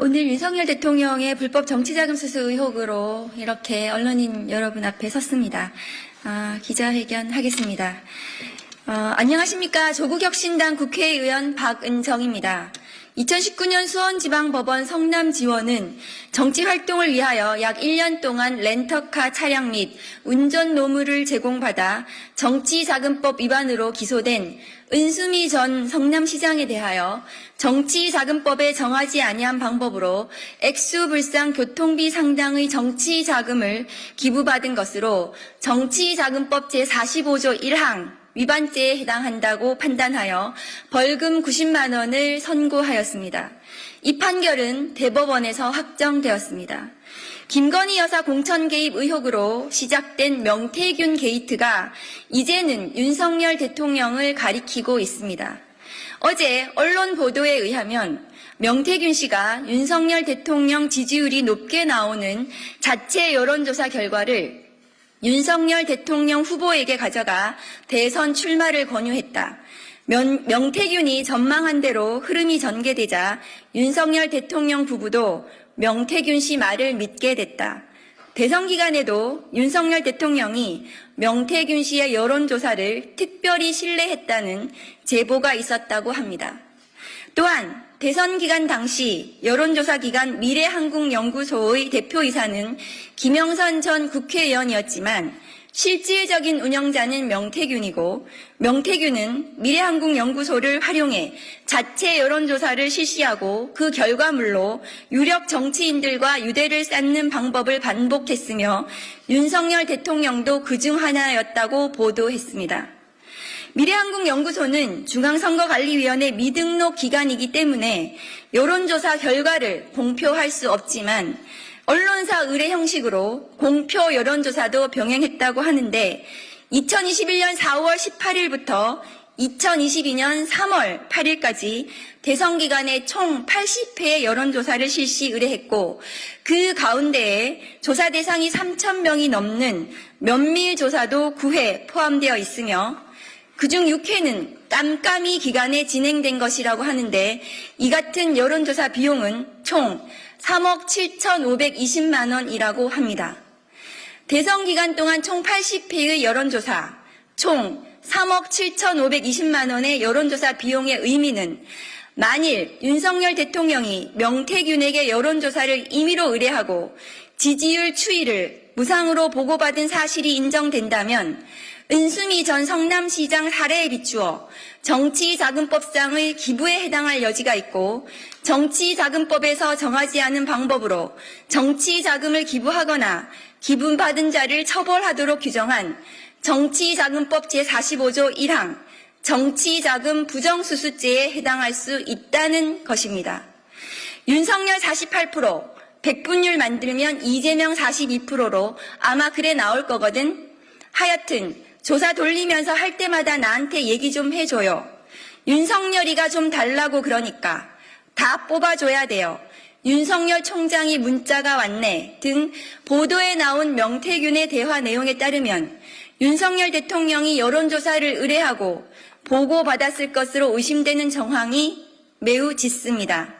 오늘 윤석열 대통령의 불법 정치자금 수수 의혹으로 이렇게 언론인 여러분 앞에 섰습니다. 기자회견 하겠습니다. 안녕하십니까. 조국혁신당 국회의원 박은정입니다. 2019년 수원지방법원 성남지원은 정치활동을 위하여 약 1년 동안 렌터카 차량 및 운전 노무를 제공받아 정치자금법 위반으로 기소된 은수미 전 성남시장에 대하여 정치자금법에 정하지 아니한 방법으로 액수불상 교통비 상당의 정치자금을 기부받은 것으로 정치자금법 제45조 1항 위반죄에 해당한다고 판단하여 벌금 90만 원을 선고하였습니다. 이 판결은 대법원에서 확정되었습니다. 김건희 여사 공천 개입 의혹으로 시작된 명태균 게이트가 이제는 윤석열 대통령을 가리키고 있습니다. 어제 언론 보도에 의하면 명태균 씨가 윤석열 대통령 지지율이 높게 나오는 자체 여론조사 결과를 윤석열 대통령 후보에게 가져가 대선 출마를 권유했다. 명태균이 전망한 대로 흐름이 전개되자 윤석열 대통령 부부도 명태균 씨 말을 믿게 됐다. 대선 기간에도 윤석열 대통령이 명태균 씨의 여론조사를 특별히 신뢰했다는 제보가 있었다고 합니다. 또한 대선 기간 당시 여론조사 기관 미래한국연구소의 대표이사는 김영선 전 국회의원이었지만 실질적인 운영자는 명태균이고 명태균은 미래한국연구소를 활용해 자체 여론조사를 실시하고 그 결과물로 유력 정치인들과 유대를 쌓는 방법을 반복했으며 윤석열 대통령도 그중 하나였다고 보도했습니다. 미래한국연구소는 중앙선거관리위원회 미등록 기관이기 때문에 여론조사 결과를 공표할 수 없지만 언론사 의뢰 형식으로 공표 여론조사도 병행했다고 하는데 2021년 4월 18일부터 2022년 3월 8일까지 대선 기간에 총 80회의 여론조사를 실시 의뢰했고 그 가운데에 조사 대상이 3,000명이 넘는 면밀조사도 9회 포함되어 있으며 그중 6회는 깜깜이 기간에 진행된 것이라고 하는데 이 같은 여론조사 비용은 총 3억 7,520만 원이라고 합니다. 대선 기간 동안 총 80회의 여론조사, 총 3억 7,520만 원의 여론조사 비용의 의미는 만일 윤석열 대통령이 명태균에게 여론조사를 임의로 의뢰하고 지지율 추이를 무상으로 보고받은 사실이 인정된다면 은수미 전 성남시장 사례에 비추어 정치자금법상의 기부에 해당할 여지가 있고 정치자금법에서 정하지 않은 방법으로 정치자금을 기부하거나 기부받은 자를 처벌하도록 규정한 정치자금법 제45조 1항 정치자금 부정수수죄에 해당할 수 있다는 것입니다. 윤석열 48%, 백분율 만들면 이재명 42%로 아마 그래 나올 거거든. 하여튼 조사 돌리면서 할 때마다 나한테 얘기 좀 해줘요. 윤석열이가 좀 달라고 그러니까 다 뽑아줘야 돼요. 윤석열 총장이 문자가 왔네 등 보도에 나온 명태균의 대화 내용에 따르면 윤석열 대통령이 여론조사를 의뢰하고 보고받았을 것으로 의심되는 정황이 매우 짙습니다.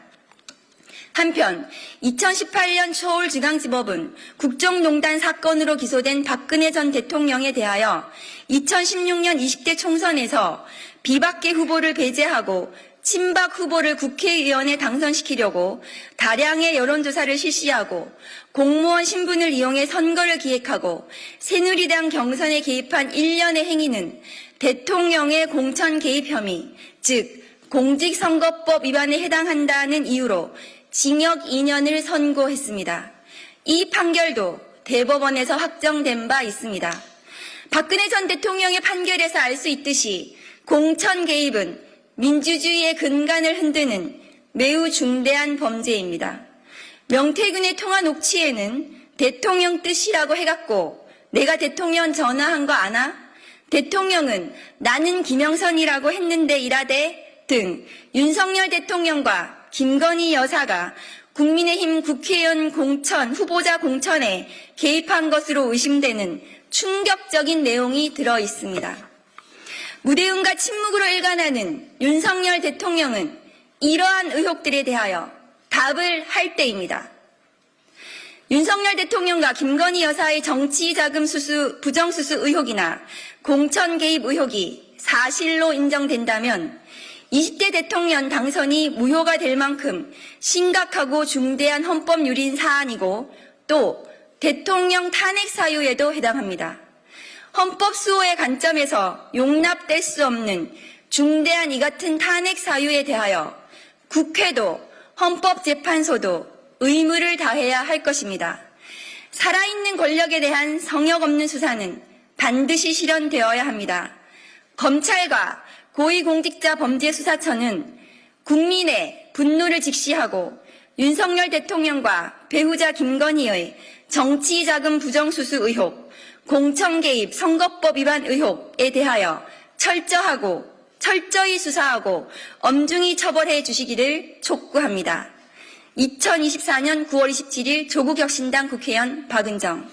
한편 2018년 서울중앙지법은 국정농단 사건으로 기소된 박근혜 전 대통령에 대하여 2016년 20대 총선에서 비박계 후보를 배제하고 친박 후보를 국회의원에 당선시키려고 다량의 여론조사를 실시하고 공무원 신분을 이용해 선거를 기획하고 새누리당 경선에 개입한 일련의 행위는 대통령의 공천 개입 혐의, 즉 공직선거법 위반에 해당한다는 이유로 징역 2년을 선고했습니다. 이 판결도 대법원에서 확정된 바 있습니다. 박근혜 전 대통령의 판결에서 알 수 있듯이 공천 개입은 민주주의의 근간을 흔드는 매우 중대한 범죄입니다. 명태균의 통화 녹취에는 대통령 뜻이라고 해갖고 내가 대통령 전화한 거 아나? 대통령은 나는 김영선이라고 했는데 이라대 등 윤석열 대통령과 김건희 여사가 국민의힘 국회의원 공천, 후보자 공천에 개입한 것으로 의심되는 충격적인 내용이 들어 있습니다. 무대응과 침묵으로 일관하는 윤석열 대통령은 이러한 의혹들에 대하여 답을 할 때입니다. 윤석열 대통령과 김건희 여사의 정치자금 수수, 부정수수 의혹이나 공천 개입 의혹이 사실로 인정된다면 20대 대통령 당선이 무효가 될 만큼 심각하고 중대한 헌법 유린 사안이고 또 대통령 탄핵 사유에도 해당합니다. 헌법 수호의 관점에서 용납될 수 없는 중대한 이 같은 탄핵 사유에 대하여 국회도 헌법재판소도 의무를 다해야 할 것입니다. 살아있는 권력에 대한 성역 없는 수사는 반드시 실현되어야 합니다. 검찰과 고위공직자범죄수사처는 국민의 분노를 직시하고 윤석열 대통령과 배우자 김건희의 정치자금 부정수수 의혹, 공천 개입 선거법 위반 의혹에 대하여 철저히 수사하고 엄중히 처벌해 주시기를 촉구합니다. 2024년 9월 27일 조국혁신당 국회의원 박은정.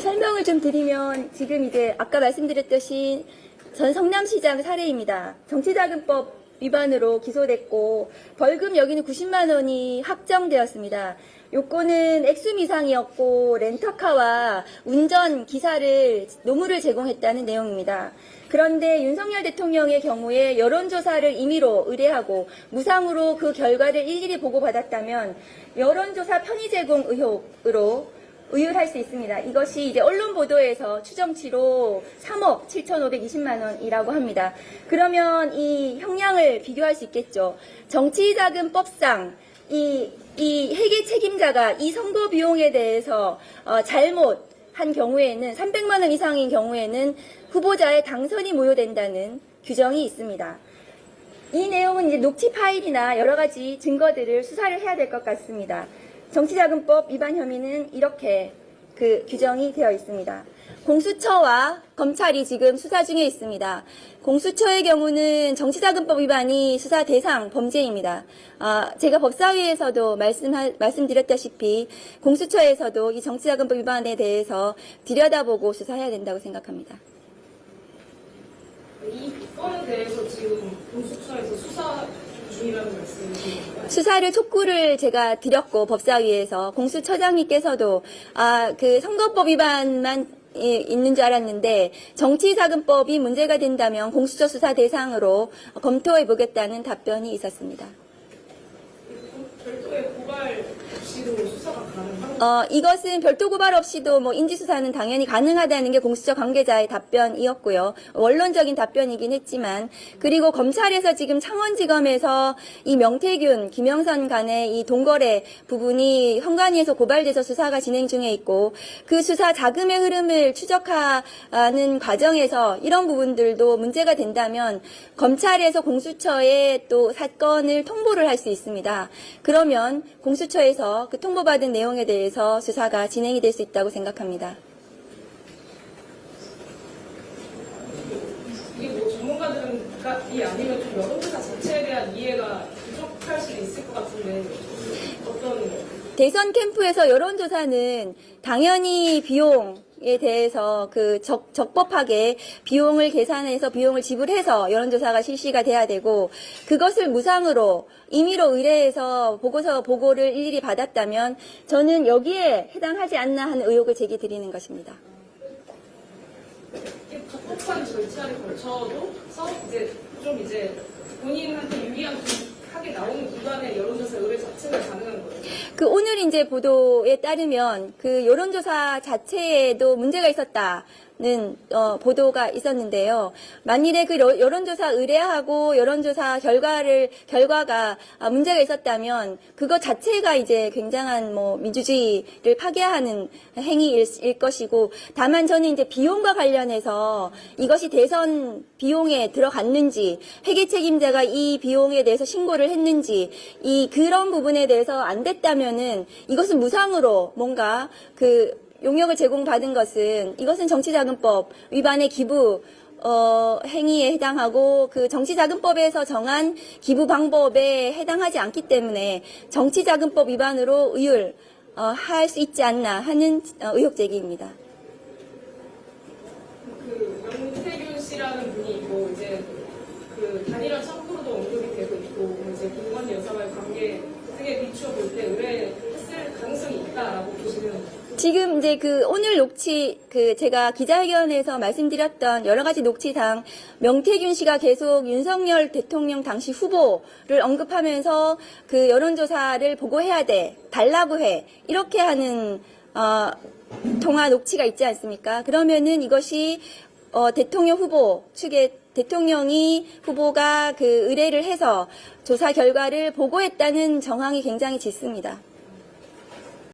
설명을 좀 드리면 지금 이제 아까 말씀드렸듯이 전 성남시장 사례입니다. 정치자금법 위반으로 기소됐고 벌금 여기는 90만 원이 확정되었습니다. 요건은 액수 미상이었고 렌터카와 운전 기사를 노무를 제공했다는 내용입니다. 그런데 윤석열 대통령의 경우에 여론조사를 임의로 의뢰하고 무상으로 그 결과를 일일이 보고받았다면 여론조사 편의 제공 의혹으로 의율할 수 있습니다. 이것이 이제 언론 보도에서 추정치로 3억 7,520만 원이라고 합니다. 그러면 이 형량을 비교할 수 있겠죠. 정치자금법상 이 회계 책임자가 이 선거 비용에 대해서 잘못한 경우에는 300만 원 이상인 경우에는 후보자의 당선이 무효된다는 규정이 있습니다. 이 내용은 이제 녹취 파일이나 여러 가지 증거들을 수사를 해야 될 것 같습니다. 정치자금법 위반 혐의는 이렇게 그 규정이 되어 있습니다. 공수처와 검찰이 지금 수사 중에 있습니다. 공수처의 경우는 정치자금법 위반이 수사 대상 범죄입니다. 제가 법사위에서도 말씀드렸다시피 공수처에서도 이 정치자금법 위반에 대해서 들여다보고 수사해야 된다고 생각합니다. 이 건에 대해서 지금 공수처에서 수사 중이라는 말씀이신가요? 수사를 촉구를 제가 드렸고 법사위에서 공수처장님께서도 그 선거법 위반만 있는 줄 알았는데 정치자금법이 문제가 된다면 공수처 수사 대상으로 검토해 보겠다는 답변이 있었습니다. 별도의 고발 없이도 수사가 가능한가요? 이것은 별도 고발 없이도 뭐 인지수사는 당연히 가능하다는 게 공수처 관계자의 답변이었고요. 원론적인 답변이긴 했지만, 그리고 검찰에서 지금 창원지검에서 이 명태균, 김영선 간의 이 돈거래 부분이 현관위에서 고발돼서 수사가 진행 중에 있고, 그 수사 자금의 흐름을 추적하는 과정에서 이런 부분들도 문제가 된다면 검찰에서 공수처에 또 사건을 통보를 할 수 있습니다. 그러면 공수처에서 그 통보받은 내용에 대해서 수사가 진행이 될 수 있다고 생각합니다. 이게 뭐 전문가들은 이 아니면 좀 여론조사 자체에 대한 이해가 부족할 수도 있을 것 같은데 어떤 대선 캠프에서 여론조사는 당연히 비용에 대해서 그 적법하게 비용을 계산해서 비용을 지불해서 여론조사가 실시가 돼야 되고, 그것을 무상으로 임의로 의뢰해서 보고를 일일이 받았다면 저는 여기에 해당하지 않나 하는 의혹을 제기드리는 것입니다. 적법한 절차를 거쳐도 이제 본인한테 유리하게 나오는 기관의 여론조사 의뢰 자체가 가능한 거예요. 오늘 이제 보도에 따르면 그 여론조사 자체에도 문제가 있었다는 보도가 있었는데요. 만일에 그 여론조사 의뢰하고 여론조사 결과가 문제가 있었다면 그것 자체가 이제 굉장한 민주주의를 파괴하는 행위일 것이고, 다만 저는 이제 비용과 관련해서 이것이 대선 비용에 들어갔는지, 회계 책임자가 이 비용에 대해서 신고를 했는지, 그런 부분에 대해서 안 됐다면은 이것은 무상으로 뭔가 용역을 제공받은 것은 이것은 정치자금법 위반의 기부 행위에 해당하고 그 정치자금법에서 정한 기부 방법에 해당하지 않기 때문에 정치자금법 위반으로 의율할 수 있지 않나 하는 의혹 제기입니다. 명태균 씨라는 분이 있고 이제 단일화 첨부로도 언급이 되고 있고 지금 이제 오늘 녹취 제가 기자회견에서 말씀드렸던 여러 가지 녹취상 명태균 씨가 계속 윤석열 대통령 당시 후보를 언급하면서 여론조사를 보고해야 돼, 달라고 해, 이렇게 하는 통화 녹취가 있지 않습니까? 그러면은 이것이 대통령 후보 측의 대통령이 후보가 의뢰를 해서 조사 결과를 보고했다는 정황이 굉장히 짙습니다.